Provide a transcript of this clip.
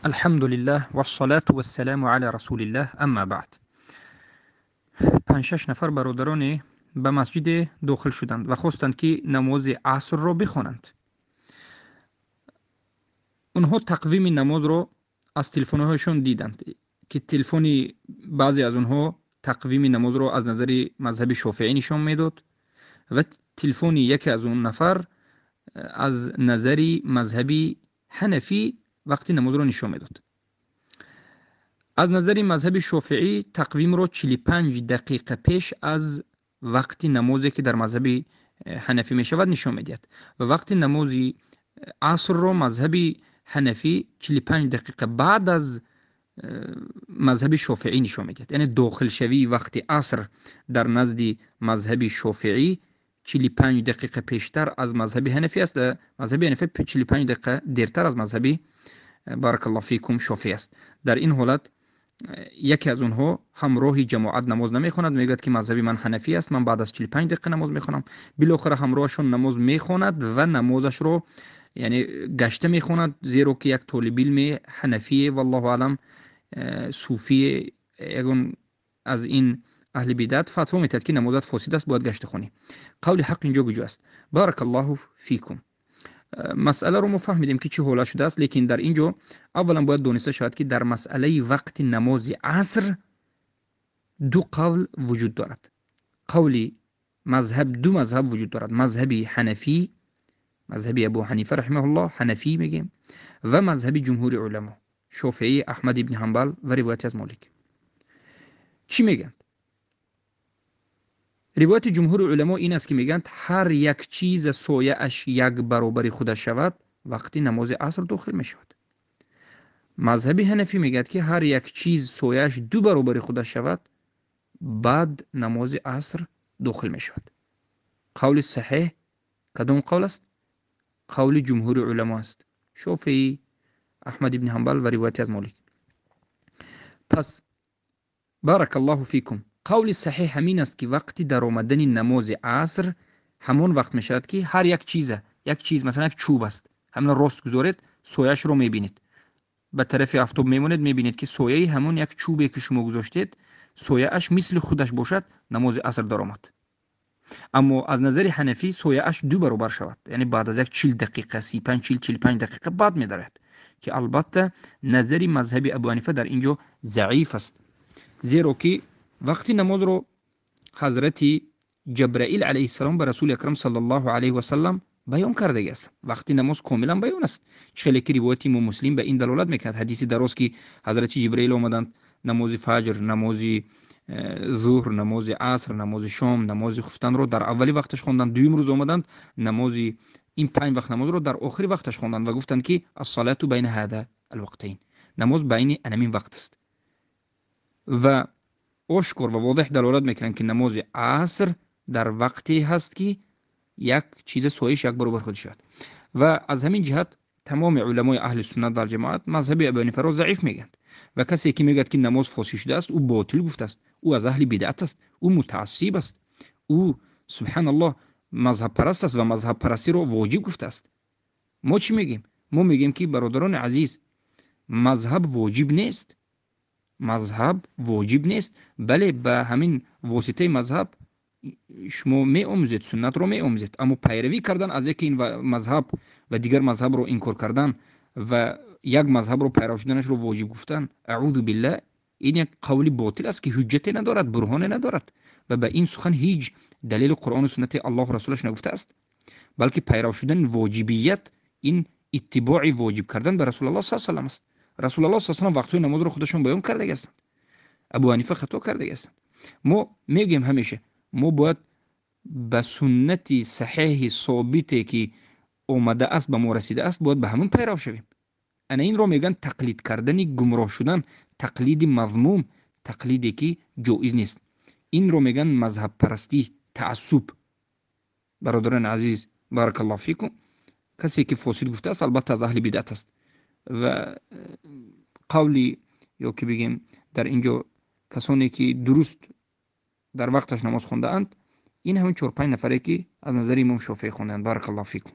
الحمد لله والصلاة والسلام على رسول الله اما بعد. 5-6 نفر برادران به مسجد داخل شدند و خواستند که نماز عصر را بخوانند. اونها تقویم نماز را از تلفن‌هایشان دیدند که تلفن بعضی از اونها تقویم نماز را از نظر مذهب شافعی نشان میداد و تلفن یکی از اون نفر از نظر مذهبی حنفی وقتی نماز را نشان میداد. از نظر مذهب شافعی تقویم را 45 دقیقه پیش از وقت نمازی که در مذهب حنفی می شود نشان میدهد و وقت نماز عصر را مذهب حنفی 45 دقیقه بعد از مذهب شافعی نشان میدهد. یعنی داخل شوی وقت عصر در نزد مذهب شافعی 45 دقیقه پیشتر از مذهب حنفی است. مذهب حنفی 45 دقیقه دیرتر از مذهب بارک الله فیکم شافعی است. در این حالت یکی از اونها همراه جماعت نماز نمیخواند، میگوید که مذهب من حنفی است، من بعد از 45 دقیقه نماز میخوانم. بالاخره همراهشون نماز میخواند و نمازش رو یعنی گشته میخواند، زیرا که یک طالب علم حنفی والله اعلم صوفی یگون از این اهل بدعت فتوا میدهد که نمازت فاسد است، باید گشته خونی. قول حق اینجا کجا است؟ بارک الله فیکم. مسئله رو ما فهمیدیم که چی حالا شده است، لیکن در اینجا اولا باید دونسته شود که در مسئله وقت نماز عصر دو قول وجود دارد. دو مذهب وجود دارد. مذهب حنفی، مذهب ابو حنیفه رحمه الله حنفی میگیم، و مذهب جمهور علما شافعی، احمد ابن حنبل و روایت از مالک. چی میگن؟ روایت جمهور علما این است که میگن هر یک چیز سایه اش یک برابر خودش شود وقتی نماز عصر داخل می شود. مذهب حنفی میگد که هر یک چیز سایه اش دو برابر خودش شود بعد نماز عصر داخل می شود. قول صحیح کدام قول است؟ قول جمهور علما است، شافعی، احمد ابن حنبل و روایت از مالک. پس بارک الله فیکم، قول صحیح همین است که وقتی در آمدن نماز عصر همون وقت می شود که هر یک چیز مثلا یک چوب است، همون راست گذارید سایه‌اش رو میبینید، به طرف آفتاب میمونید میبینید که سایه همون یک چوبی که شما گذاشتید سایه‌اش مثل خودش باشد، نماز عصر در آمد. اما از نظر حنفی سایه‌اش دو برابر شود، یعنی بعد از یک 40 دقیقه 45 دقیقه بعد می‌دارد، که البته نظر مذهب ابو حنیفه در اینجا ضعیف است، زیرا که وقتی نماز رو حضرت جبرائیل علیه السلام به رسول اکرم صلی الله علیه و سلم بیان کرده است. وقتی نماز کاملا بیان است. خیلی که روایت امام مسلم به این دلالت میکرد، حدیث دراز که حضرت جبرائیل آمدند نماز فجر، نماز ظهر، نماز عصر، نماز شام، نماز خفتن رو در اولی وقتش خواندند. دویم روز آمدند نماز این 5 وقت نماز رو در آخری وقتش خواندند و گفتند که الصلاه بین هذا الوقتین، نماز بین این وقت است. و آشکار و واضح دلالت میکنند که نماز عصر در وقتی هست که یک چیز سایش یک برابر خود شد. و از همین جهت تمام علمای اهل سنت و جماعت مذهب ابو حنیفه را ضعیف میگند و کسی که میگه که نماز فاسد شده است او باطل گفته است، او از اهل بدعت است، او متعصب است، او سبحان الله مذهب پرست است و مذهب پرستی را واجب گفته است. ما چی میگیم؟ ما میگیم که برادران عزیز مذهب واجب نیست، مذهب واجب نیست، بله به همین واسطه مذهب شما می آموزید، سنت رو می آموزید، اما پیروی کردن از یک این مذهب و دیگر مذهب رو انکار کردن و یک مذهب رو پیرو شدنش رو واجب گفتن، اعوذ بالله، این یک قول باطل است که حجت ندارد، برهان ندارد و به این سخن هیچ دلیل قرآن و سنت الله و رسولش نگفته است، بلکه پیرو شدن واجبیت این اتباع واجب کردن به رسول الله صلی الله علیه و آله است. رسول الله صلی الله علیه و آله وقتی نماز رو خودشون بیان کرده هستند، ابو حنیفه خطا کرده هستند. ما میگیم همیشه ما باید به سنت صحیح ثابتی که اومده است به ما رسیده است باید به همون پیرو شویم. انا این رو میگن تقلید کردن، گمراه شدن، تقلید مذموم، تقلیدی که جایز نیست. این رو میگن مذهب پرستی، تعصب. برادران عزیز بارک الله فیکم، کسی که فاسد گفته است البته از اهل بدعت است و قولی یا که بگیم در اینجا کسانی که درست در وقتش نماز خونده اند این همین 4-5 نفره که از نظر امام شافعی خوندند. بارک الله فیکم.